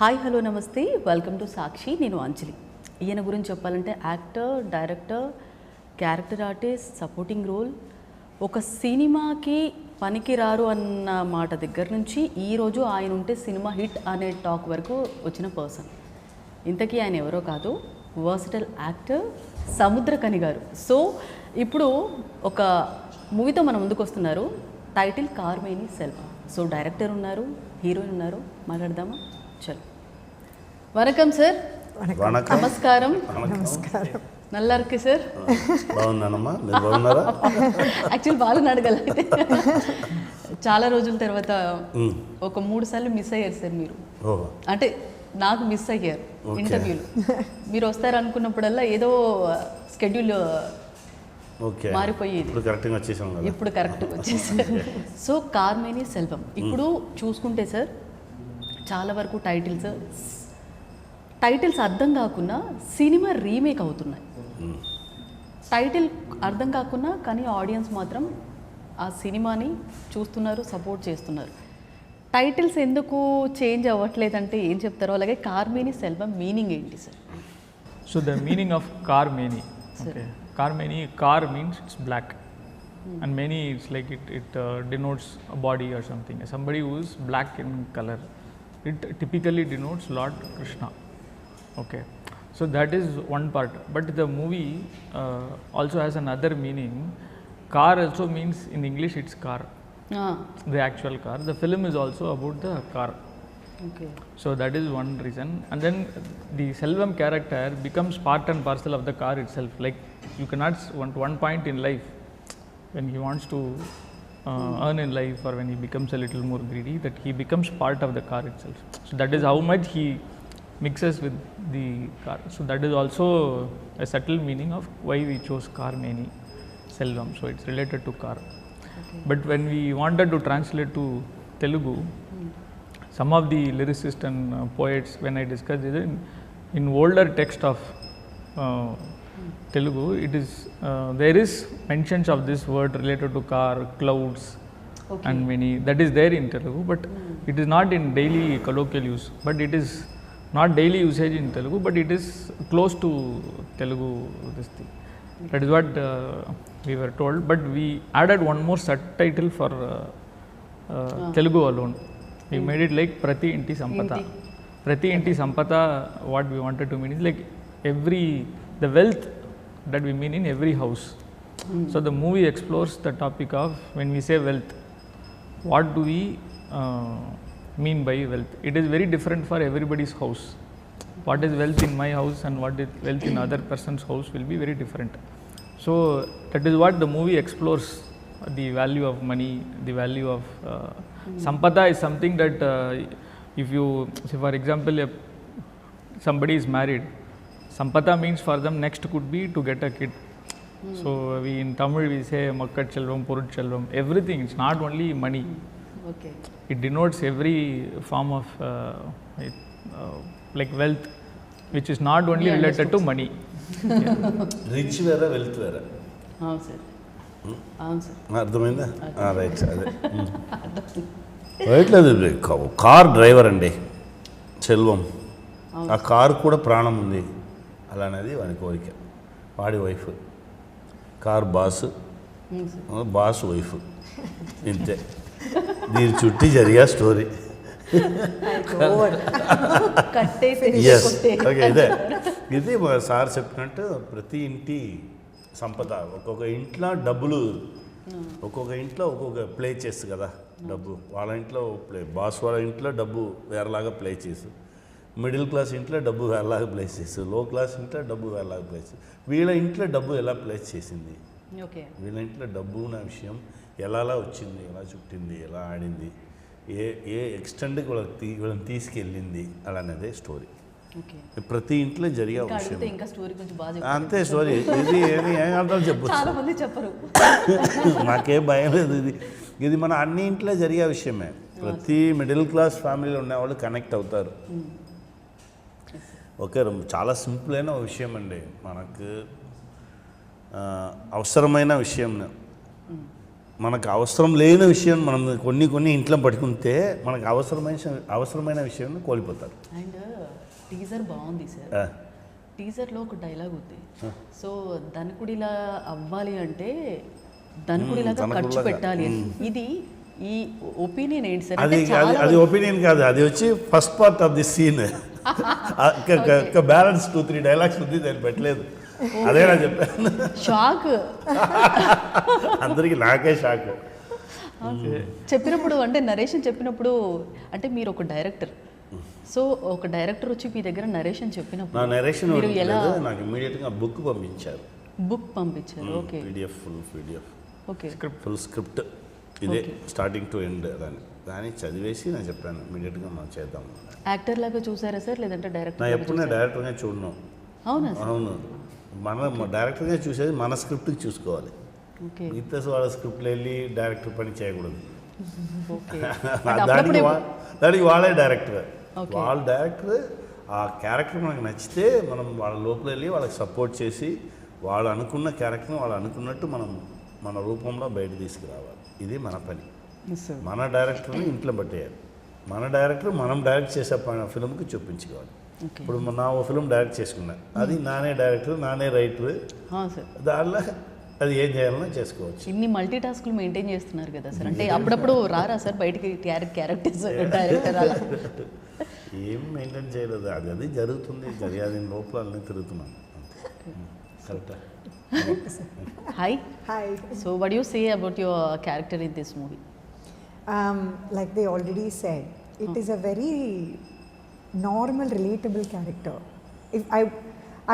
Hi hello నమస్తే welcome to Sakshi. నేను అంజలి. ఈయన గురించి చెప్పాలంటే actor, director, character artist, supporting role. ఒక సినిమాకి పనికిరారు అన్న మాట దగ్గర నుంచి ఈరోజు ఆయన ఉంటే సినిమా హిట్ అనే టాక్ వరకు వచ్చిన పర్సన్. ఇంతకీ ఆయన ఎవరో కాదు, వర్సటైల్ యాక్టర్ సముద్రకని గారు. సో ఇప్పుడు ఒక మూవీతో మన ముందుకు వస్తున్నారు. టైటిల్ కార్మేని సెల్వం. సో డైరెక్టర్ ఉన్నారు, హీరోయిన్ ఉన్నారు. మాట్లాడదామా? చలో. వణకం సార్. నమస్కారం. నల్లా ఇருக்கு సార్. బాగున్నానమ్మా, మీరు బాగున్నారా? యాక్చువల్ వాళ్ళని అడగాలైతే చాలా రోజుల తర్వాత ఒక 3 సార్లు మిస్ అయ్యారు సార్ మీరు. అంటే నాకు మిస్ అయ్యారు ఇంటర్వ్యూలు. మీరు వస్తారు అనుకున్నప్పుడల్లా ఏదో స్కెడ్యూల్ మారిపోయేది. ఇప్పుడు కరెక్ట్గా వచ్చేసారు. సో కార్మేని సెల్వం. ఇప్పుడు చూసుకుంటే సార్ చాలా వరకు టైటిల్స్ అర్థం కాకుండా సినిమా రీమేక్ అవుతున్నాయి. టైటిల్ అర్థం కాకుండా కానీ ఆడియన్స్ మాత్రం ఆ సినిమాని చూస్తున్నారు, సపోర్ట్ చేస్తున్నారు. టైటిల్స్ ఎందుకు చేంజ్ అవ్వట్లేదంటే ఏం చెప్తారో, అలాగే కార్మేని సెల్వం మీనింగ్ ఏంటి sir? So the meaning of Karmeni, okay, Karmeni, కార్ means it's black and many it's like it denotes a body or something, somebody who is black in color. It typically denotes Lord Krishna. Okay, so that is one part, but the movie also has another meaning. Car also means in English it's car, the actual car. The film is also about the car. Okay, so that is one reason. And then the Selvam character becomes part and parcel of the car itself. Like you cannot want one point in life when he wants to earn in life, or when he becomes a little more greedy, that he becomes part of the car itself. So that is how much he mixes with the car. So that is also a subtle meaning of why we chose Karmeni Selvam. So it's related to car. Okay. But when we wanted to translate to Telugu, some of the lyricists and poets, when I discussed it in older text of Telugu, it is there is mentions of this word related to car, clouds, okay, and many, that is there in Telugu, but it is not in daily colloquial use. But it is not daily usage in Telugu, but it is close to Telugu, this thing. That is what we were told. But we added one more subtitle for Telugu alone. We made it like Prati Inti Sampata. Prati Inti Sampata, what we wanted to mean is like the wealth that we mean in every house. So the movie explores the topic of, when we say wealth, what do we mean by wealth? It is very different for everybody's house. What is wealth in my house and what is wealth in other person's house will be very different. So that is what the movie explores, the value of money, the value of Sampata is something that if you say, for example, if somebody is married, Sampata means for them next could be to get a kid. So we in Tamil we say Makkat Chelvam, Purut Chelvam, everything. It's not only money. Okay. It denotes every form of like wealth, which is not only related to money. Rich వేరే, wealth వేరే. అవును sir, అవును sir, అర్థమైందా? Right. అదే రైట్లేదు. Car driver అండి సెల్వం. ఆ car కూడా ప్రాణం ఉంది అలానేది వాడి కోరిక. వాడి wife car boss, boss wife, ఇంతే. దీని చుట్టి జరిగా స్టోరీ. ఓకే, ఇది మా సార్ చెప్పినట్టు ప్రతి ఇంటి సంపద. ఒక్కొక్క ఇంట్లో డబ్బులు, ఒక్కొక్క ఇంట్లో ఒక్కొక్క ప్లే చేసు కదా డబ్బు. వాళ్ళ ఇంట్లో ప్లే, బాస్ వాళ్ళ ఇంట్లో డబ్బు వేరేలాగా ప్లే చేసు, మిడిల్ క్లాస్ ఇంట్లో డబ్బు వేరేలాగా ప్లేస్ చేసు, లో క్లాస్ ఇంట్లో డబ్బు వేరేలాగా ప్లేస్ చేసు. వీళ్ళ ఇంట్లో డబ్బు ఎలా ప్లేస్ చేసింది, వీళ్ళ ఇంట్లో డబ్బు నా విషయం ఎలా వచ్చింది, ఎలా చుట్టింది, ఎలా ఆడింది, ఏ ఎక్స్టెంట్కి వీళ్ళని తీసుకెళ్ళింది అలానేదే స్టోరీ. ప్రతి ఇంట్లో జరిగే విషయం అంతే. స్టోరీ ఇది ఏం అర్థం చెప్పరు, నాకేం భయం లేదు. ఇది మన అన్ని ఇంట్లో జరిగే విషయమే. ప్రతి మిడిల్ క్లాస్ ఫ్యామిలీలో ఉన్నవాళ్ళు కనెక్ట్ అవుతారు. ఓకే, చాలా సింపుల్ అయిన విషయం అండి. మనకు అవసరమైన విషయం మనకు అవసరం లేని విషయం మనం కొన్ని ఇంట్లో పట్టుకుంటే మనకు అవసరమైన విషయాన్ని కోల్పోతారు. అండ్ టీజర్ బాగుంది సార్. టీజర్లో ఒక డైలాగ్ ఉంది. సో ధనకుడిలా అవ్వాలి అంటే ధనకుడిలాగా ఖర్చు పెట్టాలి అని. ఇది ఈ ఒపీనియన్ ఏంటి సార్? అది ఒపీనియన్ కాదు, అది వచ్చి first part of the scene. Balance 2-3 dialogues ఉంది, దాన్ని పెట్టలేదు. అదే నా చెప్పాను. షాక్ అందరికి, నాకే షాక్ చెప్పినప్పుడు. అంటే నరేషన్ చెప్పినప్పుడు, అంటే మీరు ఒక డైరెక్టర్, సో ఒక డైరెక్టర్ వచ్చి మీ దగ్గర నరేషన్ చెప్పినప్పుడు నా నరేషన్ మీరు ఎలా నాకు ఇమీడియట్గా బుక్ పంపించారు. బుక్ పంపించారు? Okay. PDF, full PDF, okay, full script, ఇదే స్టార్టింగ్ టు ఎండ్. దాన్ని చదివేసి నేను చెప్పాను ఇమీడియట్గా మనం చేద్దాం. యాక్టర్ లాగా చూసారా సార్, లేదంటే డైరెక్టర్? నా ఎప్పుడు నేను డైరెక్టర్గా చూడను. అవునా? అవును, మన డైరెక్టర్గా చూసేది మన స్క్రిప్ట్కి చూసుకోవాలి. ఓకే. మిగతా వాళ్ళ స్క్రిప్ట్లో వెళ్ళి డైరెక్టర్ పని చేయకూడదు. ఓకే. దానికి వాళ్ళే డైరెక్టర్. వాళ్ళ డైరెక్టర్ ఆ క్యారెక్టర్ మనకు నచ్చితే మనం వాళ్ళ లోపల వెళ్ళి వాళ్ళకి సపోర్ట్ చేసి వాళ్ళు అనుకున్న క్యారెక్టర్ని వాళ్ళు అనుకున్నట్టు మనం మన రూపంలో బయట తీసుకురావాలి. ఇది మన పని. మన డైరెక్టర్ని ఇంట్లో పట్టేయాలి. మన డైరెక్టర్ మనం డైరెక్ట్ చేసే ఫిల్మ్కి చూపించుకోవాలి. ఇప్పుడు నా ఓ ఫిల్మ్ డైరెక్ట్ చేసుకున్నా, అది నానే డైరెక్టర్, నానే రైటర్. దానిలో అది ఏం చేయాలన్నా చేసుకోవచ్చు. ఇన్ని మల్టీ టాస్క్లు మెయింటైన్ చేస్తున్నారు కదా సార్. అంటే అప్పుడప్పుడు రారా సార్ బయటికి క్యారెక్టర్స్ డైరెక్టర్ అలా? ఏం మెయింటైన్ చేయలేదు, అది జరుగుతుంది. అది లోపల అన్నీ తిరుగుతున్నాం. కరెక్టా? Hi. Hi. So what do you say about your character in this movie? Like they already said, it is a very normal, relatable character. If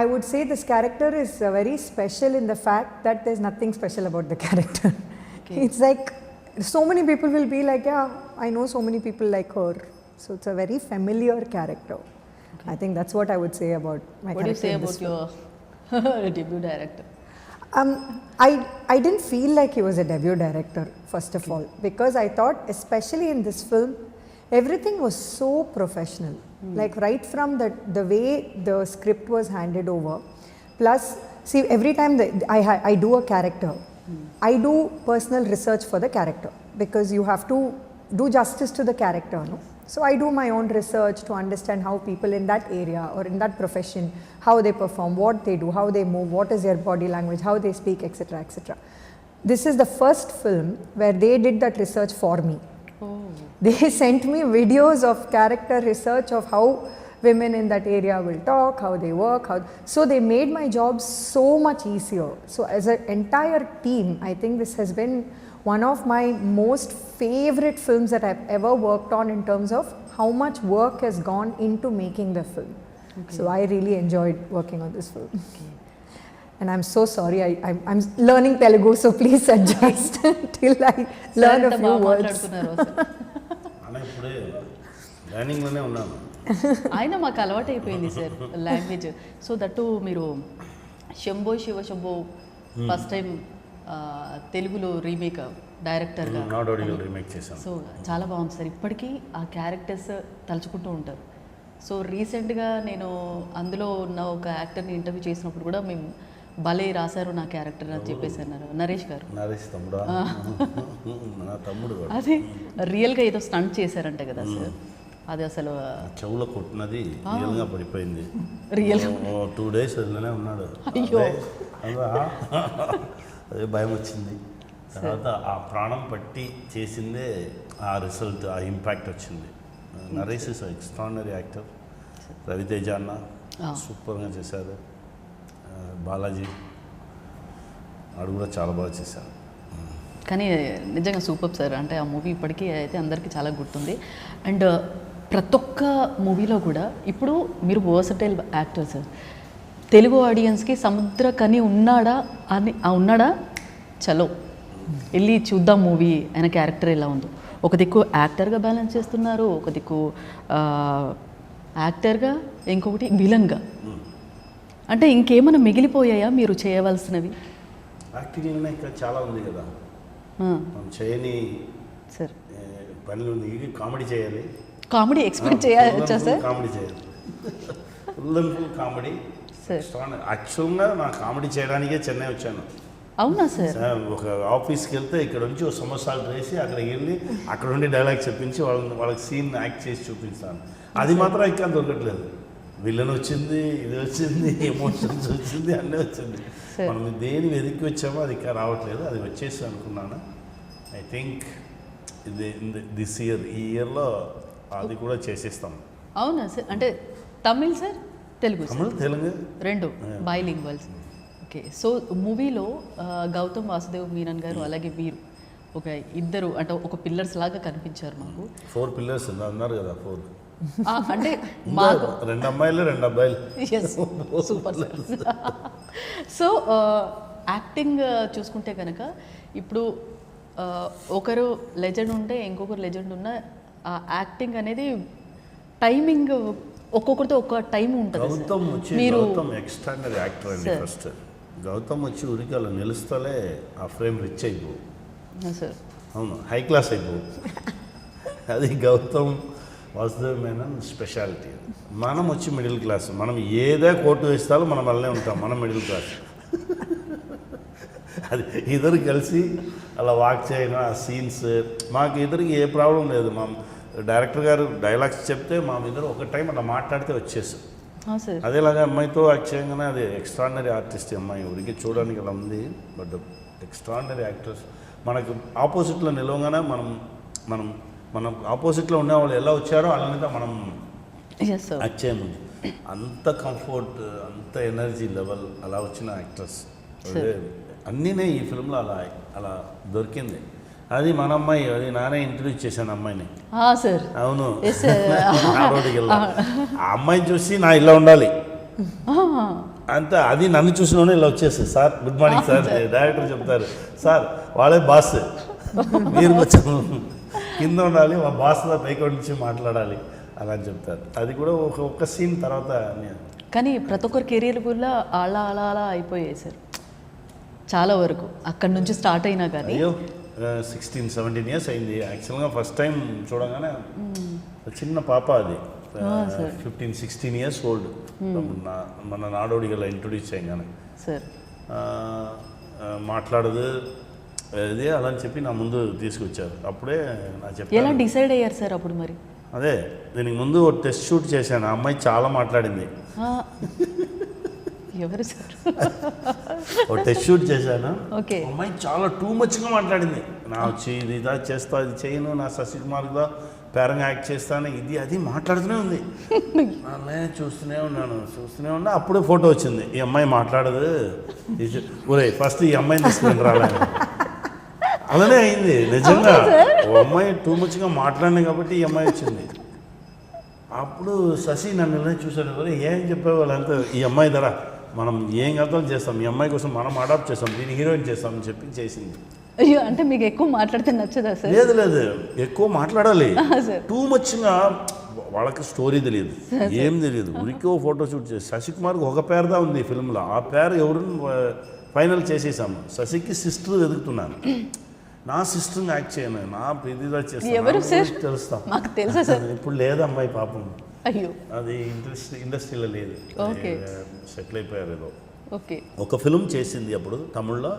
I would say this character is very special in the fact that there's nothing special about the character. Okay. It's like so many people will be like, yeah, I know so many people like her. So it's a very familiar character. Okay. I think that's what I would say about my what character. What do you say about your debut director? I didn't feel like he was a debut director, first of all, because I thought, especially in this film, everything was so professional. Like right from the way the script was handed over, plus see every time I do a character, I do personal research for the character, because you have to do justice to the character, no? So I do my own research to understand how people in that area or in that profession, how they perform, what they do, how they move, what is their body language, how they speak, etc., etc. This is the first film where they did that research for me. Oh. They sent me videos of character research of how women in that area will talk, how they work, so they made my job so much easier. So as an entire team, I think this has been one of my most favorite films that I've ever worked on in terms of how much work has gone into making the film. Okay. So I really enjoyed working on this film. Okay. And I'm so sorry, I'm learning Telugu, so please adjust till I learn a few words. ఇప్పుడే లర్నింగ్లోనే ఉన్నాను. ఆయన మాకు అలవాటు అయిపోయింది sir language. So that మీరు Shambho Shiva Shambho first time తెలుగులో remake డైరెక్టర్గా remake చేశాను. సో చాలా బాగుంది సార్. ఇప్పటికీ ఆ క్యారెక్టర్స్ తలుచుకుంటూ ఉంటారు. సో రీసెంట్గా నేను అందులో ఉన్న ఒక యాక్టర్ని ఇంటర్వ్యూ చేసినప్పుడు కూడా మేము భలే రాశారు నా క్యారెక్టర్ అని చెప్పేసి అన్నారు నరేష్ గారు. నరేష్ తమ్ముడు, నా తమ్ముడు. అదే రియల్గా ఏదో స్టంట్ చేశారంట కదా సార్, అది అసలు చెవులో కొట్టినది రియల్గా పడిపోయింది. రియల్ 2 days అందులోనే ఉన్నాడు. అయ్యో, అదే భయం వచ్చింది. తర్వాత ఆ ప్రాణం పట్టి చేసిందే ఆ రిజల్ట్, ఆ ఇంపాక్ట్ వచ్చింది. Naresh is extraordinary actor. Ravi Teja అన్న సూపర్గా చేశారు. బాలాజీ ఆడు కూడా చాలా బాగా చేశారు. కానీ నిజంగా సూపర్ సార్. అంటే ఆ మూవీ ఇప్పటికీ అయితే అందరికీ చాలా గుర్తుంది. అండ్ ప్రతి ఒక్క మూవీలో కూడా ఇప్పుడు మీరు వర్సటైల్ యాక్టర్ సార్. తెలుగు ఆడియన్స్కి సముద్రకని ఉన్నాడా అని ఉన్నాడా చలో వెళ్ళి చూద్దాం మూవీ ఆయన క్యారెక్టర్ ఎలా ఉందో. ఒక దిక్కు యాక్టర్గా బ్యాలెన్స్ చేస్తున్నారు, ఒక దిక్కు యాక్టర్గా, ఇంకొకటి విలన్గా. అంటే ఇంకేమైనా మిగిలిపోయాయా మీరు చేయవలసినవి? యాక్టింగ్ ఇక్కడ చాలా ఉంది కదా, మనం చేయని సార్ పనులు ఉంది. ఇది కామెడీ చేయాలి, కామెడీ ఎక్స్పెక్ట్ చేయవచ్చా సార్? కామెడీ చేయాలి, ఫుల్ అండ్ ఫుల్ కామెడీ. యాక్చువల్గా నా కామెడీ చేయడానికే చెన్నై వచ్చాను. అవునా సార్? ఒక ఆఫీస్కి వెళ్తే ఇక్కడ నుంచి ఒక సమోసాలు వేసి అక్కడికి వెళ్ళి అక్కడ ఉండి డైలాగ్ చెప్పించి వాళ్ళకి సీన్ యాక్ట్ చేసి చూపిస్తాను. అది మాత్రం ఇంకా దొరకట్లేదు. విలన్ వచ్చింది, ఇది వచ్చింది, ఎమోషన్స్ వచ్చింది, అన్నీ వచ్చింది. మనం దేని వెతికి వచ్చామో అది ఇంకా రావట్లేదు. అది వచ్చేసి అనుకున్నాను. ఐ థింక్ దిస్ ఇయర్, ఈ ఇయర్లో అది కూడా చేసేస్తాం. అవునా సార్? అంటే తమిళ్ సార్, తెలుగు సార్? తమిళ్, తెలుగు రెండు బైలింగ్వల్స్. ఓకే. సో మూవీలో గౌతమ్ వాసుదేవ్ మీనన్ గారు అలాగే మీరు ఒక ఇద్దరు అంటే ఒక పిల్లర్స్ లాగా కనిపించారు మాకు. 4 పిల్లర్స్ అన్నారు కదా, 4 అంటే మాకు 2 అమ్మాయిలు 2 అబ్బాయిలు. Super sir. సో యాక్టింగ్ చూసుకుంటే కనుక ఇప్పుడు ఒకరు లెజెండ్ ఉంటే ఇంకొకరు లెజెండ్ ఉన్న ఆ యాక్టింగ్ అనేది టైమింగ్ ఒక్కొక్కరితో ఒక్క టైం ఉంటుంది. గౌతమ్ వచ్చి గౌతమ్ ఎక్స్ట్రాడినరీ యాక్టర్ అండి. ఫస్ట్ గౌతమ్ వచ్చి ఉరికి అలా నిలుస్తాలే ఆ ఫ్రేమ్ రిచ్ అయిపో సార్. అవును, హై క్లాస్ అయిపో. అది గౌతమ్ వాసుదేవ్ మేనన్ స్పెషాలిటీ. మనం వచ్చి మిడిల్ క్లాస్. మనం ఏదే కోటు వేస్తాలో మనం అలానే ఉంటాం. మనం మిడిల్ క్లాస్. అది ఇద్దరు కలిసి అలా వాక్ చేయడం, ఆ సీన్స్ మాకు ఇద్దరికి ఏ ప్రాబ్లం లేదు. మా డైరెక్టర్ గారు డైలాగ్స్ చెప్తే మా ఇద్దరు ఒక టైం అలా మాట్లాడితే వచ్చేసాం. అదేలాగా అమ్మాయితో యాక్ట్ చేయగానే అది ఎక్స్ట్రాడినరీ ఆర్టిస్ట్. అమ్మాయి ఊరికి చూడడానికి అలా ఉంది, బట్ ఎక్స్ట్రాడినరీ యాక్టర్స్. మనకు ఆపోజిట్లో నిలవగానే మనం ఆపోజిట్లో ఉండేవాళ్ళు ఎలా వచ్చారో అలానే మనం యాక్ట్ చేయము. అంత కంఫర్ట్, అంత ఎనర్జీ లెవెల్ అలా వచ్చిన యాక్టర్స్ అన్నీనే ఈ ఫిల్మ్లో అలా దొరికింది. అది మన అమ్మాయి, అది నానే ఇంట్రడ్యూస్ చేశాను అమ్మాయిని. సార్ అవును, ఆ అమ్మాయిని చూసి నా ఇలా ఉండాలి అంత. అది నన్ను చూసినోనే ఇలా వచ్చేస్తుంది. Sir good morning sir, director చెప్తారు, సార్ వాళ్ళే బాస్, మీరు కొంచెం కింద ఉండాలి, మా బాస్లో పైకి నుంచి మాట్లాడాలి అలా అని చెప్తారు. అది కూడా ఒక సీన్ తర్వాత. కానీ ప్రతి ఒక్కరి కెరీర్ కూడా అలా అలా అలా అయిపోయాయి సార్ చాలా వరకు. అక్కడి నుంచి స్టార్ట్ అయినా కానీ 16-17 ఇయర్స్ అయింది. యాక్చువల్గా ఫస్ట్ టైం చూడగానే చిన్న పాప, అది 15-16 ఇయర్స్ ఓల్డ్. మన నాడోడి గల ఇంట్రొడ్యూస్ చేయగానే సార్ మాట్లాడదు అదే అలా అని చెప్పి నా ముందు తీసుకొచ్చారు. అప్పుడే నా చెప్పాను. ఎలా డిసైడ్ అయ్యారు సార్ అప్పుడు మరి? అదే దీనికి ముందు టెస్ట్ షూట్ చేశాను. ఆ అమ్మాయి చాలా మాట్లాడింది. ఎవరు సార్? ఒక టెస్ట్ షూట్ చేశాను. ఓకే. అమ్మాయి చాలా టూ మచ్గా మాట్లాడింది. నా వచ్చి ఇది ఇదా చేస్తా, ఇది చేయను, నా శశికుమార్గా పేరంగా యాక్ట్ చేస్తాను, ఇది అది మాట్లాడుతూనే ఉంది. నేను చూస్తూనే ఉన్నా. అప్పుడే ఫోటో వచ్చింది. ఈ అమ్మాయి మాట్లాడదు, ఒరే ఫస్ట్ ఈ అమ్మాయిని తీసుకుని రాలని. అలానే అయింది నిజంగా. ఓ అమ్మాయి టూ మచ్గా మాట్లాడినాయి కాబట్టి ఈ అమ్మాయి వచ్చింది. అప్పుడు శశి నన్ను చూసాడు, ఏం చెప్పే వాళ్ళంతా ఈ అమ్మాయి ధర మనం ఏం అర్థం చేస్తాం, ఈ అమ్మాయి కోసం మనం అడాప్ట్ చేస్తాం, దీన్ని హీరోయిన్ చేస్తాం అని చెప్పి చేసింది. అయ్యో, అంటే మీకు ఎక్కువ మాట్లాడితే నచ్చదా సార్? లేదు ఎక్కువ మాట్లాడాలి. టూ మచ్గా వాళ్ళకి స్టోరీ తెలియదు, ఏం తెలియదు. ఉరికో ఫోటో షూట్ చేసి శశికుమార్కి ఒక పేరుదా ఉంది ఫిల్మ్లో. ఆ పేరు ఎవరు ఫైనల్ చేసేసాము. శశికి సిస్టర్ వెతుకుతున్నాను. నా సిస్టర్ని యాక్ట్ చేయను, నా ఇదిగా చేస్తాను, తెలుస్తాం. మాకు తెలుసా సార్? ఇప్పుడు లేదు అమ్మాయి పాపం. అయ్యో, అది ఇండస్ట్రీలో లేదు, సెటిల్ అయిపోయారు ఏదో. ఓకే. ఒక ఫిల్మ్ చేసింది అప్పుడు తమిళ్లో,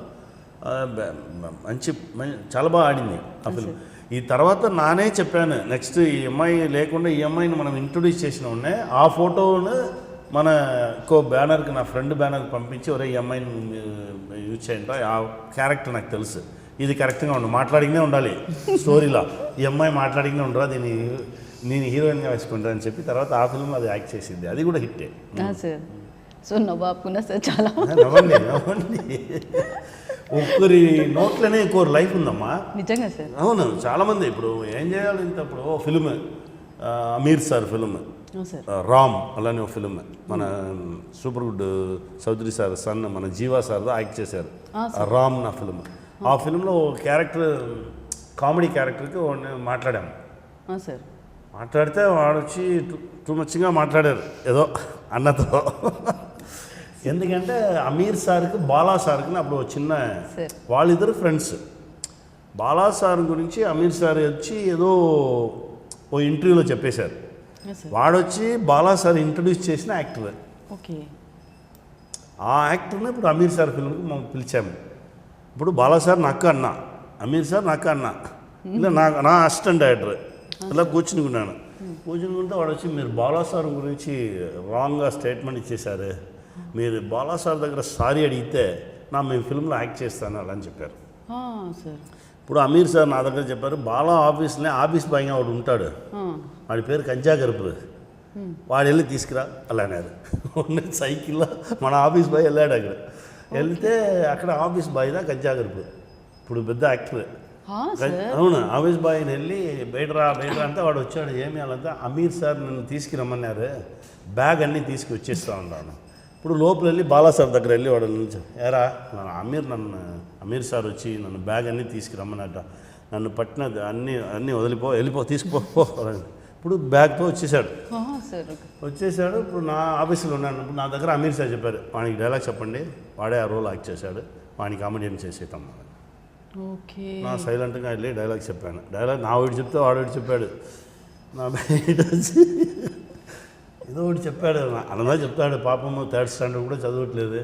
చాలా బాగా ఆడింది ఆ ఫిల్మ్. ఈ తర్వాత నానే చెప్పాను, నెక్స్ట్ ఈ అమ్మాయి లేకుండా ఈ అమ్మాయిని మనం ఇంట్రొడ్యూస్ చేసిన ఉన్నాయి. ఆ ఫోటోను మన ఇంకో బ్యానర్కి, నా ఫ్రెండ్ బ్యానర్కి పంపించి, ఒరే ఈ అమ్మాయిని యూజ్ చేయండి, ఆ క్యారెక్టర్ నాకు తెలుసు, ఇది కరెక్ట్గా ఉండు, మాట్లాడినే ఉండాలి స్టోరీలో, ఈ అమ్మాయి మాట్లాడినే ఉండరా, దీన్ని నేను హీరోయిన్గా వేసుకుంటా అని చెప్పి తర్వాత ఆ ఫిల్మ్ అది యాక్ట్ చేసింది. అది కూడా హిట్టే సార్. సో నవ్వాపుకున్నా సార్ చాలా. నవ్వండి ఒక్కరి నోట్లోనే ఇంకోరి లైఫ్ ఉందమ్మా. నిజంగా సార్. అవును, చాలామంది ఇప్పుడు ఏం చేయాలి ఇంత. ఇప్పుడు film Aamir sir film Ram, అలానే ఒక ఫిల్మ్ మన super good Chaudhary sir son మన జీవా సార్తో యాక్ట్ చేశారు. రామ్ నా ఫిల్మ్. ఆ ఫిల్మ్లో క్యారెక్టర్ కామెడీ క్యారెక్టర్కి మాట్లాడాము సార్. మాట్లాడితే వాడు వచ్చి టూ మచ్గా మాట్లాడారు ఏదో అన్నతో. ఎందుకంటే అమీర్ సార్కి బాలా సార్కి అప్పుడు చిన్న, వాళ్ళిద్దరు ఫ్రెండ్స్. బాలా సార్ గురించి అమీర్ సార్ వచ్చి ఏదో ఓ ఇంటర్వ్యూలో చెప్పేశారు. వాడు వచ్చి బాలా సార్ ఇంట్రడ్యూస్ చేసిన యాక్టర్. ఓకే. ఆ యాక్టర్ని ఇప్పుడు అమీర్ సార్ ఫిల్మ్కి మనం పిలిచాము. ఇప్పుడు బాలా సార్ నాకు అన్న, అమీర్ సార్ నాకు అన్న, ఇలా నా అసిస్టెంట్ డైరెక్టర్ ఇలా కూర్చునికున్నాను. కూర్చునికుంటే వాడు వచ్చి మీరు బాలా సార్ గురించి రాంగ్గా స్టేట్మెంట్ ఇచ్చేశారు, మీరు బాలా సార్ దగ్గర సారీ అడిగితే మేము ఫిల్మ్లో యాక్ట్ చేస్తాను అలా అని చెప్పారు. సార్ ఇప్పుడు అమీర్ సార్ నా దగ్గర చెప్పారు, బాలా ఆఫీస్లో ఆఫీస్ బాయ్గా వాడు ఉంటాడు, వాడి పేరు కంచా గరుపు, వాడు వెళ్ళి తీసుకురా అలా అన్నారు. సైకిల్లో మన ఆఫీస్ బాయ్ వెళ్ళాడు, అక్కడ వెళ్తే అక్కడ ఆఫీస్ బాయ్దా కంచా గరుపు, ఇప్పుడు పెద్ద యాక్టర్. అవును, ఆఫీస్ బాయ్ని వెళ్ళి బయటరా అంటే వాడు వచ్చాడు. ఏమి వాళ్ళంతా అమీర్ సార్ నన్ను తీసుకురమ్మన్నారు, బ్యాగ్ అన్నీ తీసుకు వచ్చేస్తా ఉన్నాను. ఇప్పుడు లోపల వెళ్ళి బాలా సార్ దగ్గర వెళ్ళి వాడు నుంచి ఏరా అమీర్ సార్ వచ్చి నన్ను బ్యాగ్ అన్నీ తీసుకురమ్మన్నట్ట, నన్ను పట్టిన అన్నీ వెళ్ళిపో తీసుకుపో. ఇప్పుడు బ్యాగ్తో వచ్చేసాడు. ఇప్పుడు నా ఆఫీసులో ఉన్నాను. ఇప్పుడు నా దగ్గర అమీర్ సార్ చెప్పారు, వానికి డైలాగ్ చెప్పండి, వాడే ఆ రోల్ యాక్ట్ చేశాడు, వానికి కామెడీని చేసేద్దాం. నా సైలెంట్గా వెళ్ళి డైలాగ్ చెప్పాను. డైలాగ్ నా ఒకటి చెప్తే వాడోటి చెప్పాడు, నా బయట వచ్చి ఏదో ఒకటి చెప్పాడు, అలా చెప్తాడు. పాపం 3rd స్టాండర్డ్ కూడా చదవట్లేదు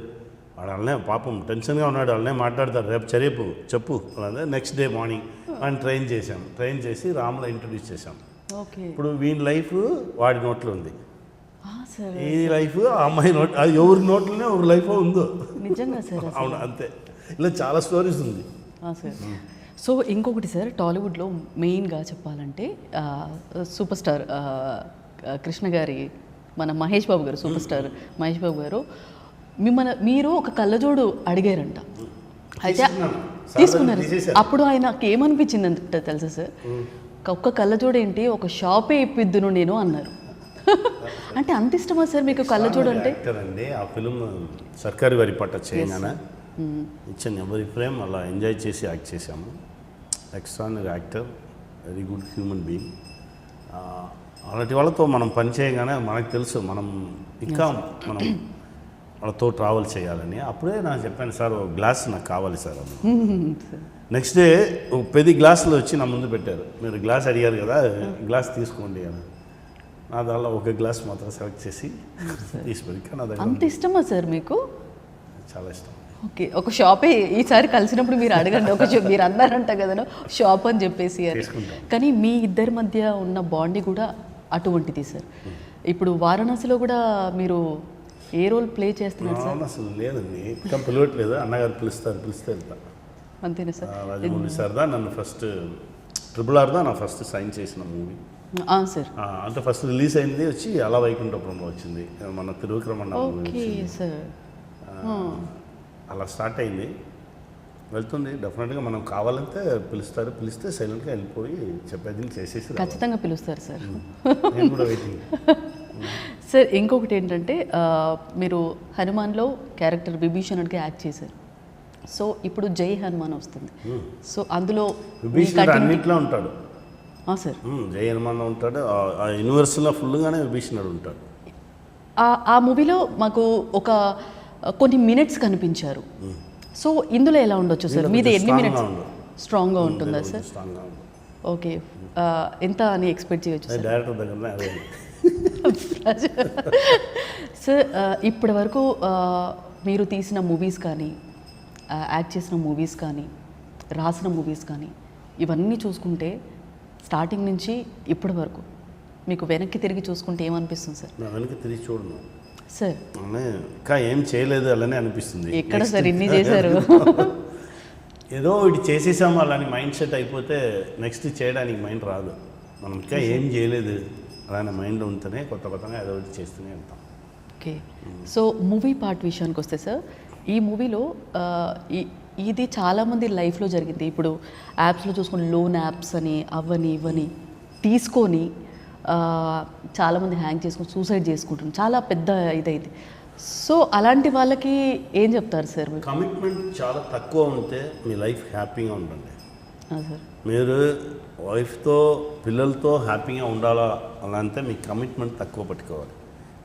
వాడు, అలానే పాపం టెన్షన్గా ఉన్నాడు, అలానే మాట్లాడతాడు, రేపు చెప్పు అలానే. నెక్స్ట్ డే మార్నింగ్ వాడిని ట్రైన్ చేసి రాములో ఇంట్రడ్యూస్ చేశాం. ఇప్పుడు వీని లైఫ్ వాడి నోట్లో ఉంది, ఈ లైఫ్ ఆ అమ్మాయి నోట్, అది ఎవరి నోట్లోనే ఒక లైఫ్ ఉందో. నిజంగా సార్? అవును, అంతే. ఇలా చాలా స్టోరీస్ ఉంది సార్. సో ఇంకొకటి సార్, టాలీవుడ్లో మెయిన్గా చెప్పాలంటే సూపర్ స్టార్ కృష్ణ గారి, మన మహేష్ బాబు గారు, సూపర్ స్టార్ మహేష్ బాబు గారు మీరు ఒక కళ్ళజోడు అడిగారంట, అయితే తీసుకున్నారు. అప్పుడు ఆయనకు ఏమనిపించింది అంటే తెలుసా సార్, ఒక్క కళ్ళజోడు ఏంటి, ఒక షాపే ఇప్పిద్దును నేను అన్నారు. అంటే అంత ఇష్టమా సార్ మీకు కళ్ళజోడు అంటే? అండి ఆ ఫిల్మ్ సర్కారీ వారి పట్ట చేయగానే ఇచ్చాను ఎవరి ఫ్రేమ్ అలా ఎంజాయ్ చేసి యాక్ట్ చేశాము. Extraordinary actor, very good human being. అలాంటి వాళ్ళతో మనం పని చేయగానే మనకు తెలుసు మనం వాళ్ళతో ట్రావెల్ చేయాలని. అప్పుడే నాకు చెప్పాను, సార్ ఒక గ్లాస్ నాకు కావాలి సార్ అని. నెక్స్ట్ డే 10 గ్లాసులు వచ్చి నా ముందు పెట్టారు, మీరు గ్లాస్ అడిగారు కదా గ్లాస్ తీసుకోండి అని. నా దానిలో ఒక గ్లాస్ మాత్రం సెలెక్ట్ చేసి తీసుకొని. నా దగ్గర అంత ఇష్టమా సార్ మీకు? చాలా ఇష్టం. ఓకే, ఒక షాపే ఈసారి కలిసినప్పుడు మీరు అడగండి, మీరు అన్నారంట కదా షాప్ అని చెప్పేసి. కానీ మీ ఇద్దరి మధ్య ఉన్న బాండ్ కూడా అటువంటిది సార్. ఇప్పుడు వారణాసిలో కూడా మీరు ఏ రోల్ ప్లే చేస్తున్నారు సార్? అసలు లేదండి, ఇంకా పిలవట్లేదు, అన్నగారు పిలిస్తే వెళ్తా. అంతేనా సార్? రాజమౌళి సార్దా నన్ను ఫస్ట్ RRR నా ఫస్ట్ సైన్ చేసిన మూవీ సార్. అంటే ఫస్ట్ రిలీజ్ అయింది వచ్చి అలా వైకుంఠపురంలో వచ్చింది, మన తిరువిక్రమణ మూవీ సార్. అలా స్టార్ట్ అయింది, వెళ్తుంది. డెఫినెట్గా మనం కావాలంటే పిలిస్తే సైలెంట్గా వెళ్ళిపోయి చెప్పేది చేసేసి ఖచ్చితంగా పిలుస్తారు సార్. నేను కూడా వెయిటింగ్. సార్ ఇంకొకటి ఏంటంటే మీరు హనుమాన్లో క్యారెక్టర్ విభీషణుడికి యాక్ట్ చేశారు. సో ఇప్పుడు జై హనుమాన్ వస్తుంది. సో అందులో విభీషణుడు అన్నింటిలో ఉంటాడు సార్. జై హనుమాన్ ఉంటాడు, ఆ యూనివర్స్లో ఫుల్గానే విభీషణుడు ఉంటాడు. ఆ మూవీలో మాకు కొన్ని మినిట్స్ కనిపించారు. సో ఇందులో ఎలా ఉండొచ్చు సార్? మీది ఎన్ని మినిట్స్? స్ట్రాంగ్గా ఉంటుందా సార్? ఓకే, ఎంత అని ఎక్స్పెక్ట్ చేయొచ్చు సార్? డైరెక్టర్ దగ్గర సార్ ఇప్పటి వరకు మీరు తీసిన మూవీస్ కానీ, యాక్ట్ చేసిన మూవీస్ కానీ, రాసిన మూవీస్ కానీ, ఇవన్నీ చూసుకుంటే స్టార్టింగ్ నుంచి ఇప్పటి వరకు మీకు వెనక్కి తిరిగి చూసుకుంటే ఏమనిపిస్తుంది సార్? వెనక్కి తిరిగి చూడను సార్, ఇంకా ఏం చేయలేదు అలానే అనిపిస్తుంది. ఎక్కడ సార్ ఇన్ని చేశారు? ఏదో ఇది చేసేసాము అలాని మైండ్ సెట్ అయిపోతే నెక్స్ట్ చేయడానికి మైండ్ రాదు. మనం ఇంకా ఏం చేయలేదు అలానే మైండ్ ఉంటేనే కొత్తగా ఏదో ఒకటి చేస్తూనే ఉంటాం. ఓకే, సో మూవీ పార్ట్ విషయానికి వస్తే సార్, ఈ మూవీలో ఇది చాలామంది లైఫ్లో జరిగింది. ఇప్పుడు యాప్స్లో చూసుకుని లోన్ యాప్స్ అని అవని ఇవని తీసుకొని చాలామంది హ్యాంగ్ చేసుకొని సూసైడ్ చేసుకుంటున్నారు, చాలా పెద్ద ఇదైంది. సో అలాంటి వాళ్ళకి ఏం చెప్తారు సార్? కమిట్మెంట్ చాలా తక్కువ ఉంటే మీ లైఫ్ హ్యాపీగా ఉంటుంది సార్. మీరు వైఫ్తో పిల్లలతో హ్యాపీగా ఉండాలా అలా అంటే మీ కమిట్మెంట్ తక్కువ పెట్టుకోవాలి.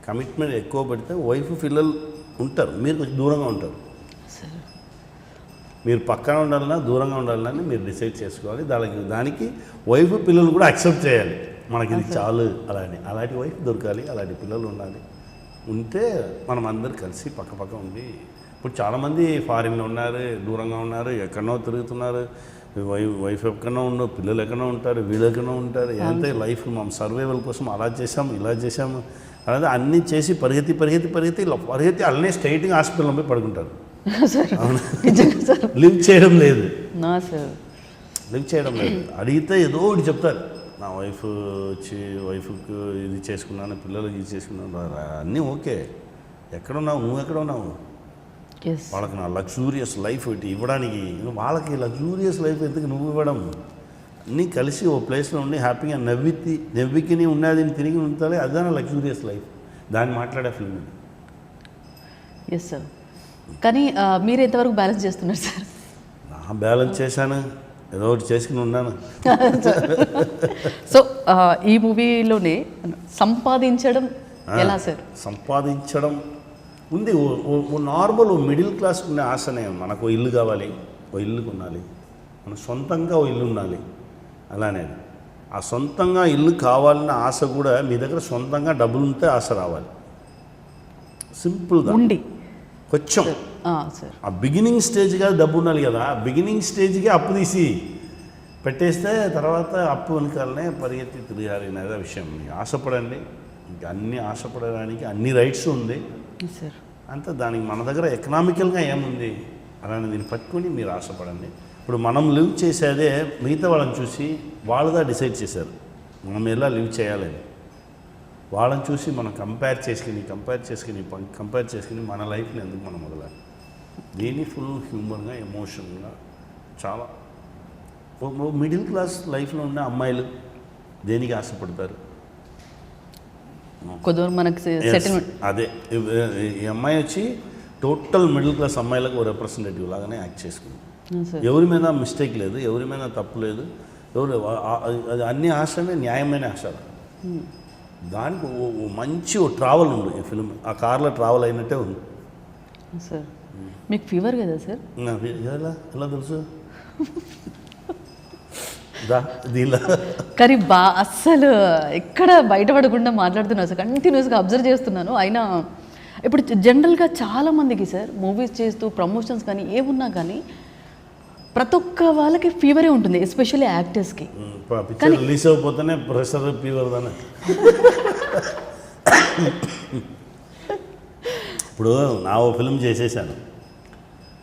కమిట్మెంట్ ఎక్కువ పెడితే వైఫ్ పిల్లలు ఉంటారు, మీరు కొంచెం దూరంగా ఉంటారు. మీరు పక్కన ఉండాలన్నా దూరంగా ఉండాలని మీరు డిసైడ్ చేసుకోవాలి. దానికి వైఫ్ పిల్లలు కూడా యాక్సెప్ట్ చేయాలి, మనకి ఇది చాలు అలాంటి వైఫ్ దొరకాలి, అలాంటి పిల్లలు ఉండాలి. ఉంటే మనం అందరు కలిసి పక్క ఉండి ఇప్పుడు చాలామంది ఫారిన్లో ఉన్నారు, దూరంగా ఉన్నారు, ఎక్కడనో తిరుగుతున్నారు, వైఫ్ ఎక్కడో ఉండవు, పిల్లలు ఎక్కడో ఉంటారు, వీళ్ళు ఎక్కడో ఉంటారు. అంతే లైఫ్ మనం సర్వైవల్ కోసం అలా చేసాము, ఇలా చేసాము, అలాగే అన్నీ చేసి పరిగెత్తి అలానే స్ట్రైట్గా హాస్పిటల్లో పోయి పడుకుంటారు. లివ్ చేయడం లేదు, లివ్ చేయడం లేదు. అడిగితే ఏదో ఒకటి చెప్తారు, నా వైఫ్ వచ్చి వైఫ్కి ఇది చేసుకున్నాను, పిల్లలకి ఇది చేసుకున్నాను, అన్నీ ఓకే. ఎక్కడున్నావు, నువ్వు ఎక్కడున్నావు? వాళ్ళకి నా లగ్జూరియస్ లైఫ్ ఒకటి ఇవ్వడానికి, వాళ్ళకి లగ్జూరియస్ లైఫ్ ఎందుకు నువ్వు ఇవ్వడం? అన్నీ కలిసి ఓ ప్లేస్లో ఉండి హ్యాపీగా నవ్వికి ఉన్నది తిరిగి ఉంటాలి, అదే నా లగ్జూరియస్ లైఫ్. దాన్ని మాట్లాడే ఫిల్మ్ ఇది. Yes sir. కానీ మీరు ఎంతవరకు బ్యాలెన్స్ చేస్తున్నారు సార్? నా బ్యాలెన్స్ చేశాను, ఏదో ఒకటి చేసుకుని ఉన్నాను. సో ఈ మూవీలోనే సంపాదించడం ఎలా సార్? సంపాదించడం ఉంది. ఓ నార్మల్ మిడిల్ క్లాస్ ఉండే ఆశనే, మనకు ఇల్లు కావాలి, ఓ ఇల్లు కొనాలి, మన సొంతంగా ఓ ఇల్లు ఉండాలి. అలానే ఆ సొంతంగా ఇల్లు కావాలన్న ఆశ కూడా మీ దగ్గర సొంతంగా డబ్బులు ఉంటే ఆశ రావాలి. సింపుల్గా ఉండి కొంచెం సార్ ఆ బిగినింగ్ స్టేజ్గా డబ్బు ఉండాలి కదా. ఆ బిగినింగ్ స్టేజ్కి అప్పు తీసి పెట్టేస్తే తర్వాత అప్పు వెనకాలనే పరిగెత్తి తిరగాలి అనేది విషయం. ఆశపడండి, ఇంకా అన్ని ఆశపడడానికి అన్ని రైట్స్ ఉంది సార్. అంతే. దానికి మన దగ్గర ఎకనామికల్గా ఏముంది అలానే దీన్ని పట్టుకొని మీరు ఆశపడండి. ఇప్పుడు మనం లివ్ చేసేదే మిగతా వాళ్ళని చూసి వాళ్ళుగా డిసైడ్ చేశారు మనం ఎలా లివ్ చేయాలని. వాళ్ళని చూసి మనం కంపేర్ చేసుకుని మన లైఫ్ని ఎందుకు మనం మొదలాలి. దీన్ని ఫుల్ హ్యూమర్గా, ఎమోషన్గా చాలా మిడిల్ క్లాస్ లైఫ్లో ఉన్న అమ్మాయిలు దేనికి ఆశపడతారు? మనకి సెటిల్మెంట్. అదే ఈ అమ్మాయి వచ్చి టోటల్ మిడిల్ క్లాస్ అమ్మాయిలకు ఓ రిప్రజెంటేటివ్ లాగానే యాక్ట్ చేసుకుంది. ఎవరి మీద మిస్టేక్ లేదు, ఎవరి మీద తప్పు లేదు, అది అన్ని ఆశలే న్యాయమైన ఆశలు. దానికి ఓ మంచి ఓ ట్రావెల్ ఉంది ఈ ఫిల్మ్. ఆ కార్లో ట్రావెల్ అయినట్టే ఉంది సార్. మీకు ఫీవర్ కదా సార్? ఎలా తెలుసు? దీనిలో కానీ అస్సలు ఎక్కడ బయటపడకుండా మాట్లాడుతున్నారు సార్. కంటిన్యూస్గా అబ్జర్వ్ చేస్తున్నాను. అయినా ఇప్పుడు జనరల్గా చాలామందికి సార్ మూవీస్ చేస్తూ ప్రమోషన్స్ కానీ ఏమున్నా కానీ ప్రతి ఒక్క వాళ్ళకి ఫీవరే ఉంటుంది, ఎస్పెషల్లీ యాక్టర్స్కి. పిక్చర్ రిలీజ్ అయిపోతేనే ప్రెషర్, ఫీవర్ దానే. ఇప్పుడు నా ఓ ఫిల్మ్ చేసేసాను,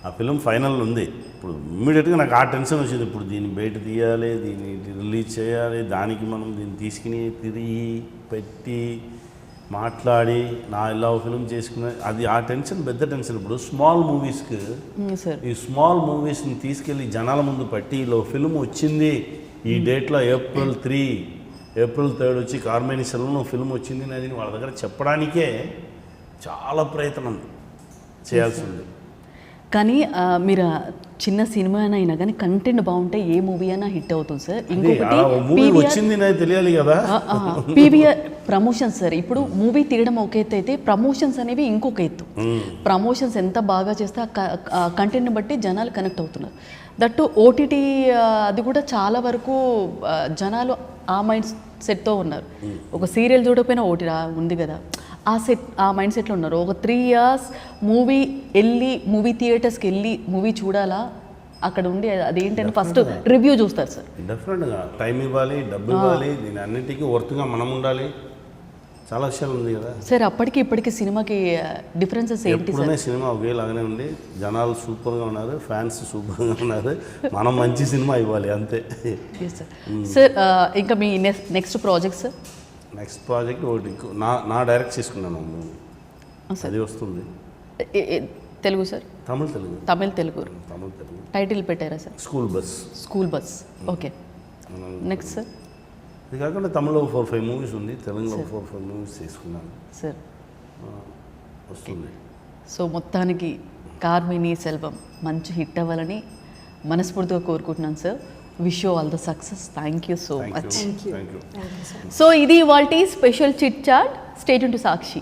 ఆ ఫిల్మ్ ఫైనల్ ఉంది. ఇప్పుడు ఇమ్మీడియట్గా నాకు ఆ టెన్షన్ వచ్చింది. ఇప్పుడు దీన్ని బయట తీయాలి, దీన్ని రిలీజ్ చేయాలి, దానికి మనం దీన్ని తీసుకుని తిరిగి పెట్టి మాట్లాడి నా ఇలా ఫిల్మ్ చేసుకునే అది ఆ టెన్షన్ పెద్ద టెన్షన్. ఇప్పుడు స్మాల్ మూవీస్కి ఈ స్మాల్ మూవీస్ని తీసుకెళ్ళి జనాల ముందు పట్టి ఇలా ఫిల్మ్ వచ్చింది ఈ డేట్లో April 3 వచ్చి కార్మేని సెలవులో ఫిల్మ్ వచ్చింది అనేది వాళ్ళ దగ్గర చెప్పడానికే చాలా ప్రయత్నం చేయాల్సి ఉంది. కానీ మీరు చిన్న సినిమా అయినా కానీ కంటెంట్ బాగుంటే ఏ మూవీ అయినా హిట్ అవుతుంది సార్. ఇంకొకటి వచ్చింది తెలియాలి కదా, పీవీఆర్ ప్రమోషన్స్ సార్. ఇప్పుడు మూవీ తీయడం ఒక ఎత్తు అయితే ప్రమోషన్స్ అనేవి ఇంకొక ఎత్తు. ప్రమోషన్స్ ఎంత బాగా చేస్తే ఆ కంటెంట్ని బట్టి జనాలు కనెక్ట్ అవుతున్నారు. దట్టు ఓటీటీ అది కూడా చాలా వరకు జనాలు ఆ మైండ్ సెట్తో ఉన్నారు. ఒక సీరియల్ చూడకపోయినా ఓటీటీ ఉంది కదా, ఆ మైండ్ సెట్లో ఉన్నారు. ఒక 3 years మూవీ థియేటర్స్కి వెళ్ళి మూవీ చూడాలా, అక్కడ ఉండి అదేంటని ఫస్ట్ రివ్యూ చూస్తారు సార్. డెఫినెట్గా టైం ఇవ్వాలి, డబ్బు ఇవ్వాలి, దీని అన్నిటికీ వర్త్గా మనం ఉండాలి. చాలా విషయాలు ఉంది కదా సార్. అప్పటికి ఇప్పటికి సినిమాకి డిఫరెన్సెస్ ఏంటి సార్? సినిమా ఒకేలాగానే ఉంది, జనాలు సూపర్గా ఉన్నారు, ఫ్యాన్స్ సూపర్గా ఉన్నారు, మనం మంచి సినిమా ఇవ్వాలి అంతే. సార్ ఇంకా మీ next project sir? Next project ఒకటి నా డైరెక్ట్ చేసుకున్నాను, అది వస్తుంది. తెలుగు సార్? తమిళ్ తెలుగు టైటిల్ పెట్టారా sir? School bus. Okay. Next sir? ఇది కాకుండా తమిళ్లో 4-5 మూవీస్ ఉంది, తెలుగులో 4-5 మూవీస్ చేసుకున్నాను సార్. వస్తుంది. సో మొత్తానికి కార్మిని సెల్వం మంచి హిట్ అవ్వాలని మనస్ఫూర్తిగా కోరుకుంటున్నాను sir. Wish you all the success. Thank you so much. Thank you. So ఇది ఇవాల్టి special chit chat. Stay tuned to Sakshi.